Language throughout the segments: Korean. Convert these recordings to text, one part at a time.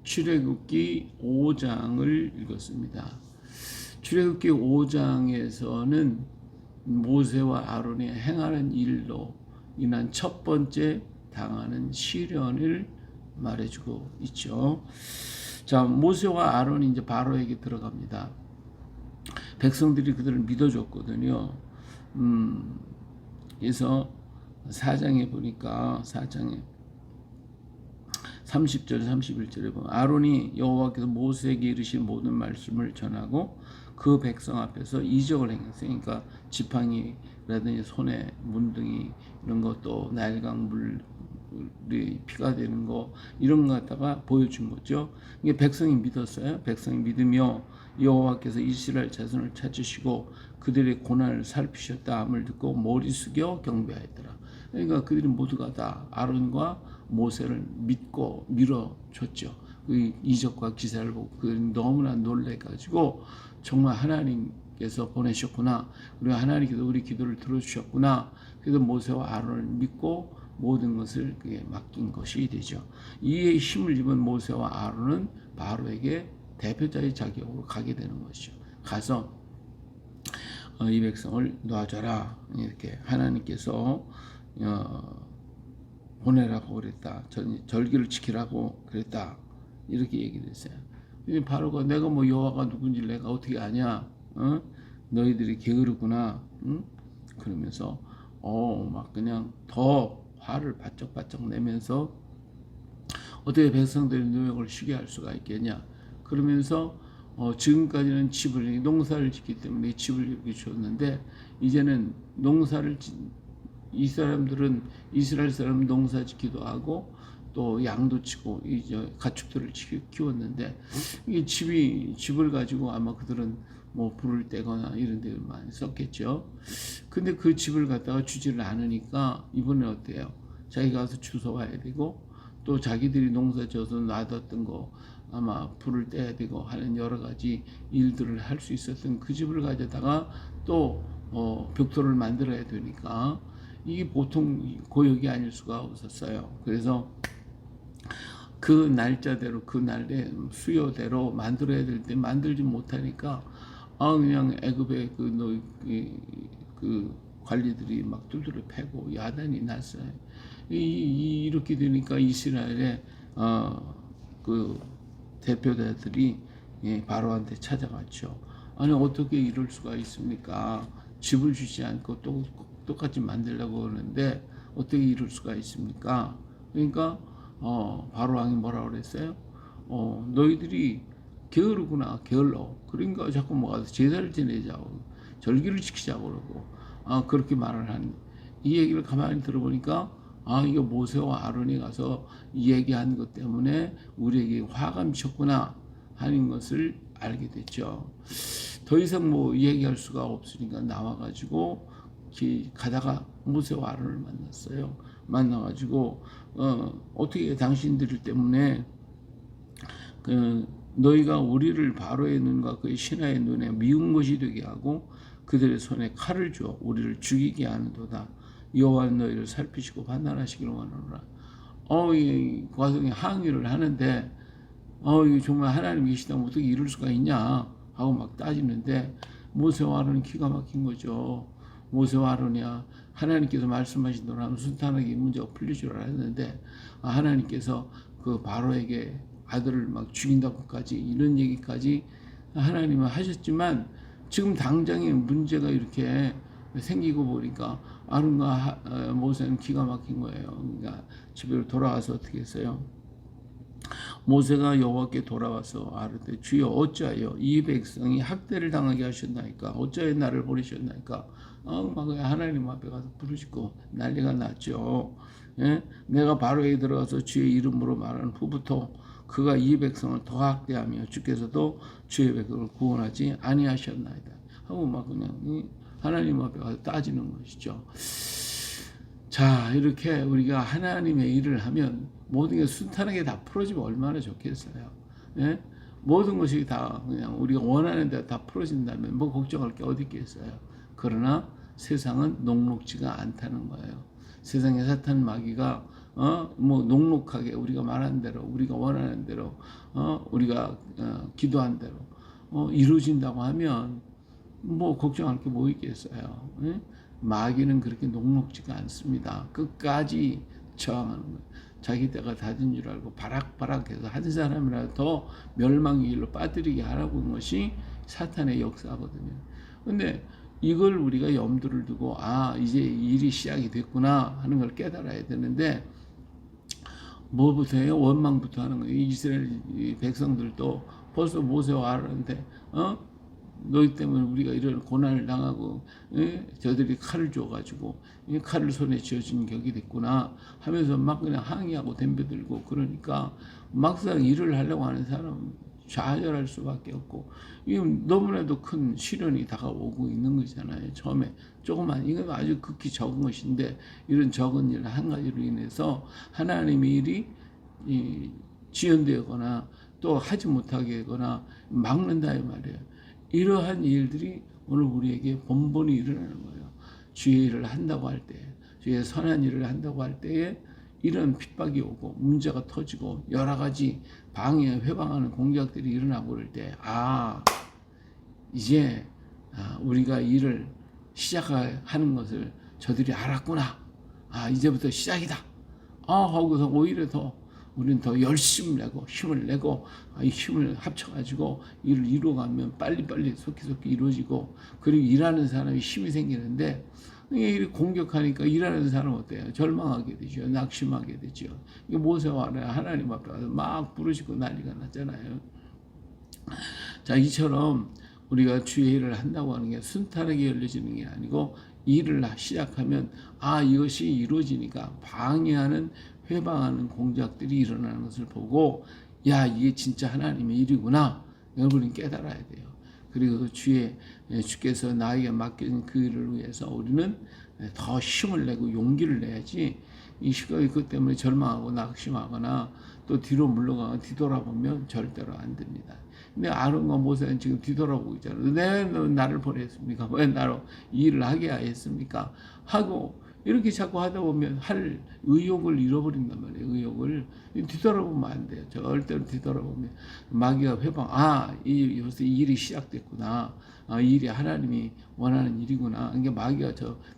출애굽기 5장을 읽었습니다. 출애굽기 5장에서는 모세와 아론이 행하는 일로 인한 첫 번째 당하는 시련을 말해주고 있죠. 자, 모세와 아론이 이제 바로에게 들어갑니다. 백성들이 그들을 믿어줬거든요. 그래서 4장에 보니까 4장에 30절 31절에 보면 아론이 여호와께서 모세에게 이르신 모든 말씀을 전하고 그 백성 앞에서 이적을 행했어요. 그러니까 지팡이라든지 손에 문둥이 이런 것도 나일강 물이 피가 되는 거 이런 거 갖다가 보여준 거죠. 이게 백성이 믿었어요. 백성이 믿으며 여호와께서 이스라엘 자손을 찾으시고 그들의 고난을 살피셨다 함을 듣고 머리 숙여 경배하였더라. 그러니까 그들이 모두가 다 아론과 모세를 믿고 밀어줬죠. 그 이적과 기사를 보고 그들이 너무나 놀래가지고 정말 하나님께서 보내셨구나. 그리고 하나님께서 우리 기도를 들어주셨구나. 그래서 모세와 아론을 믿고 모든 것을 그에 맡긴 것이 되죠. 이에 힘을 입은 모세와 아론은 바로에게 대표자의 자격으로 가게 되는 것이죠. 가서 이 백성을 놔줘라. 이렇게 하나님께서 보내라고 그랬다. 절기를 지키라고 그랬다. 이렇게 얘기를 했어요. 바로가 내가 뭐 여호와가 누군지 내가 어떻게 아냐? 너희들이 게으르구나. 그러면서 막 그냥 더 화를 바쩍바쩍 내면서 어떻게 백성들의 노역을 쉬게 할 수가 있겠냐? 그러면서 지금까지는 농사를 짓기 때문에 집을 이렇게 줬는데 이제는 이스라엘 사람은 농사 짓기도 하고 또 양도 치고 이제 가축들을 키웠는데 이 집을 가지고 아마 그들은 뭐 불을 떼거나 이런 데 많이 썼겠죠. 근데 그 집을 갖다가 주지를 않으니까 이번에 어때요? 자기가 가서 주워와야 되고 또 자기들이 농사 져서 놔뒀던 거 아마 불을 떼야 되고 하는 여러 가지 일들을 할 수 있었던 그 집을 가져다가 또 벽돌을 만들어야 되니까 이게 보통 고역이 아닐 수가 없었어요. 그래서 그 날짜대로 그 날에 수요대로 만들어야 될 때 만들지 못하니까 그냥 애굽의 그 관리들이 막 뚫뚫을 패고 야단이 났어요. 이렇게 되니까 이스라엘의 그 대표자들이 바로한테 찾아갔죠. 아니 어떻게 이럴 수가 있습니까? 집을 주지 않고 똑같이 만들려고 하는데 어떻게 이럴 수가 있습니까? 그러니까 바로 왕이 뭐라고 그랬어요? 너희들이 게으르구나. 게을러. 그러니까 자꾸 뭐 제사를 지내자고 절기를 지키자고 그러고 그렇게 말을 한 이 얘기를 가만히 들어보니까 이거 모세와 아론이 가서 이 얘기한 것 때문에 우리에게 화가 미쳤구나 하는 것을 알게 됐죠. 더 이상 뭐 얘기할 수가 없으니까 나와가지고 가다가 모세와 아론을 만났어요. 만나가지고 어떻게 당신들 때문에 너희가 우리를 바로의 눈과 그의 신하의 눈에 미운 것이 되게 하고 그들의 손에 칼을 주어 우리를 죽이게 하는도다. 여호와는 너희를 살피시고 판단하시기를 원하노라. 이 과정에 항의를 하는데 이거 정말 하나님 계시다면 어떻게 이럴 수가 있냐 하고 막 따지는데 모세와 아론은 기가 막힌 거죠. 모세와 아론이야 하나님께서 말씀하신 대로 하면 순탄하게 이 문제가 풀릴 줄 알았는데 하나님께서 그 바로에게 아들을 막 죽인다고까지 이런 얘기까지 하나님은 하셨지만 지금 당장에 문제가 이렇게 생기고 보니까 아론과 모세는 기가 막힌 거예요. 그러니까 집에 돌아와서 어떻게 했어요? 모세가 여호와께 돌아와서 아르되 주여 어찌하여 이 백성이 학대를 당하게 하셨나이까? 어찌하여 나를 버리셨나이까? 막 하나님 앞에 가서 부르짖고 난리가 났죠. 예? 내가 바로에 들어가서 주의 이름으로 말하는 후부터 그가 이 백성을 더 학대하며 주께서도 주의 백성을 구원하지 아니하셨나이다 하고 막 그냥 하나님 앞에 가서 따지는 것이죠. 자, 이렇게 우리가 하나님의 일을 하면 모든 게 순탄하게 다 풀어지면 얼마나 좋겠어요. 예? 모든 것이 다 그냥 우리가 원하는 대로 다 풀어진다면 뭐 걱정할 게 어디 있겠어요. 그러나 세상은 녹록지가 않다는 거예요. 세상에 사탄 마귀가 뭐 녹록하게 우리가 말한 대로, 우리가 원하는 대로, 우리가 기도한 대로 이루어진다고 하면 뭐 걱정할 게 뭐 있겠어요. 예? 마귀는 그렇게 녹록지가 않습니다. 끝까지 저항하는 거예요. 자기 때가 다진 줄 알고 바락바락해서 한 사람이라도 더 멸망의 길로 빠뜨리게 하라고 하는 것이 사탄의 역사거든요. 근데 이걸 우리가 염두를 두고 이제 일이 시작이 됐구나 하는 걸 깨달아야 되는데, 뭐부터 해요? 원망부터 하는 거예요. 이스라엘 백성들도 벌써 모세와 아론한테 너희 때문에 우리가 이런 고난을 당하고 저들이 칼을 줘가지고 칼을 손에 쥐어진 격이 됐구나 하면서 막 그냥 항의하고 덤벼들고, 그러니까 막상 일을 하려고 하는 사람은 좌절할 수밖에 없고, 이건 너무나도 큰 시련이 다가오고 있는 거잖아요. 처음에 조그만, 이건 아주 극히 적은 것인데, 이런 적은 일 한 가지로 인해서 하나님의 일이 지연되거나 또 하지 못하게 하거나 막는다 이 말이에요. 이러한 일들이 오늘 우리에게 번번이 일어나는 거예요. 주의 일을 한다고 할 때, 주의 선한 일을 한다고 할 때에 이런 핍박이 오고 문제가 터지고 여러 가지 방해, 회방하는 공작들이 일어나고 그럴 때, 이제 우리가 일을 시작하는 것을 저들이 알았구나. 이제부터 시작이다. 하고서 오히려 우리는 더 열심을 내고 힘을 내고 이 힘을 합쳐가지고 일을 이루어가면 빨리빨리 속히속히 이루어지고, 그리고 일하는 사람이 힘이 생기는데, 이게 공격하니까 일하는 사람은 어때요? 절망하게 되죠. 낙심하게 되죠. 이게 모세와 하나님 앞에 가서 막 부르시고 난리가 났잖아요. 자, 이처럼 우리가 주의 일을 한다고 하는 게 순탄하게 열려지는 게 아니고, 일을 시작하면 이것이 이루어지니까 방해하는, 회방하는 공작들이 일어나는 것을 보고, 이게 진짜 하나님의 일이구나, 여러분이 깨달아야 돼요. 그리고 주께서 나에게 맡긴 그 일을 위해서 우리는 더 힘을 내고 용기를 내야지, 이 시간이 그것 때문에 절망하고 낙심하거나 또 뒤로 물러가거나 뒤돌아보면 절대로 안 됩니다. 근데 아론과 모세는 지금 뒤돌아보고 있잖아요. 왜 나를 보냈습니까? 왜 나로 이 일을 하게 했습니까? 하고 이렇게 자꾸 하다 보면 할 의욕을 잃어버린단 말이에요. 의욕을 뒤돌아보면 안 돼요. 절대로 뒤돌아보면 마귀가 회방, 여기서 이 일이 시작됐구나. 이 일이 하나님이 원하는 일이구나. 이게 마귀가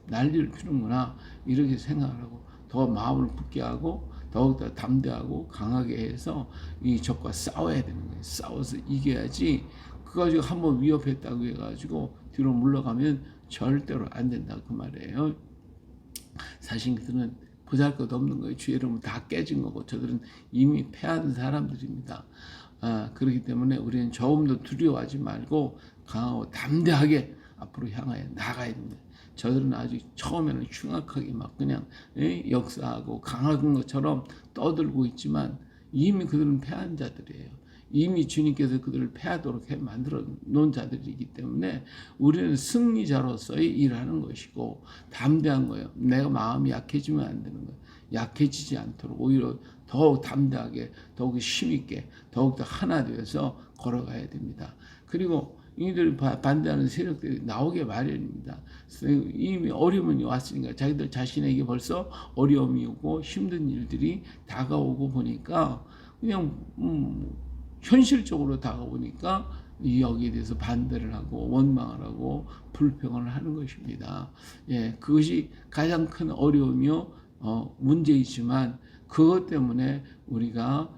난리를 피우는구나. 이렇게 생각을 하고 더 마음을 굳게 하고 더욱더 담대하고 강하게 해서 이 적과 싸워야 되는 거예요. 싸워서 이겨야지, 그거 가지고 한번 위협했다고 해가지고 뒤로 물러가면 절대로 안 된다 그 말이에요. 사실 그들은 보잘것없는 거예요. 주의 이름은 다 깨진 거고 저들은 이미 패한 사람들입니다. 그렇기 때문에 우리는 조금도 두려워하지 말고 강하고 담대하게 앞으로 향하여 나가야 됩니다. 저들은 아직 처음에는 흉악하게 막 그냥 역사하고 강한 것처럼 떠들고 있지만, 이미 그들은 패한 자들이에요. 이미 주님께서 그들을 패하도록 만들어 놓은 자들이기 때문에 우리는 승리자로서의 일하는 것이고 담대한 거예요. 내가 마음이 약해지면 안 되는 거예요. 약해지지 않도록 오히려 더욱 담대하게, 더욱 힘있게, 더욱더 하나 되어서 걸어가야 됩니다. 그리고 이들 반대하는 세력들이 나오게 마련입니다. 이미 어려움이 왔으니까 자기들 자신에게 벌써 어려움이 오고 힘든 일들이 다가오고 보니까 그냥 현실적으로 다가오니까 여기에 대해서 반대를 하고 원망을 하고 불평을 하는 것입니다. 그것이 가장 큰 어려움이요 문제이지만, 그것 때문에 우리가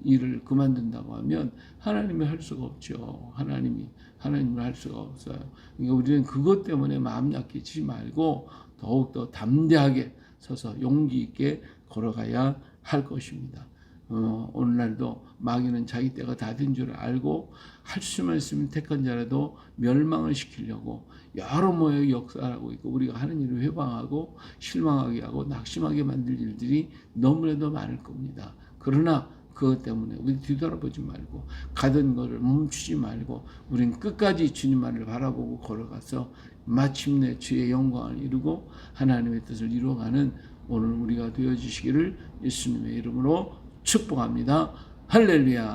일을 그만둔다고 하면 하나님이 할 수가 없죠. 하나님을 할 수가 없어요. 그러니까 우리는 그것 때문에 마음 약해지지 말고 더욱더 담대하게 서서 용기 있게 걸어가야 할 것입니다. 오늘날도 마귀는 자기 때가 다 된 줄 알고 할 수만 있으면 택한 자라도 멸망을 시키려고 여러 모의 역사를 하고 있고, 우리가 하는 일을 회방하고 실망하게 하고 낙심하게 만들 일들이 너무나도 많을 겁니다. 그러나 그것 때문에 우리 뒤돌아보지 말고 가던 것을 멈추지 말고 우린 끝까지 주님만을 바라보고 걸어가서 마침내 주의 영광을 이루고 하나님의 뜻을 이루어가는 오늘 우리가 되어주시기를 예수님의 이름으로 축복합니다. 할렐루야.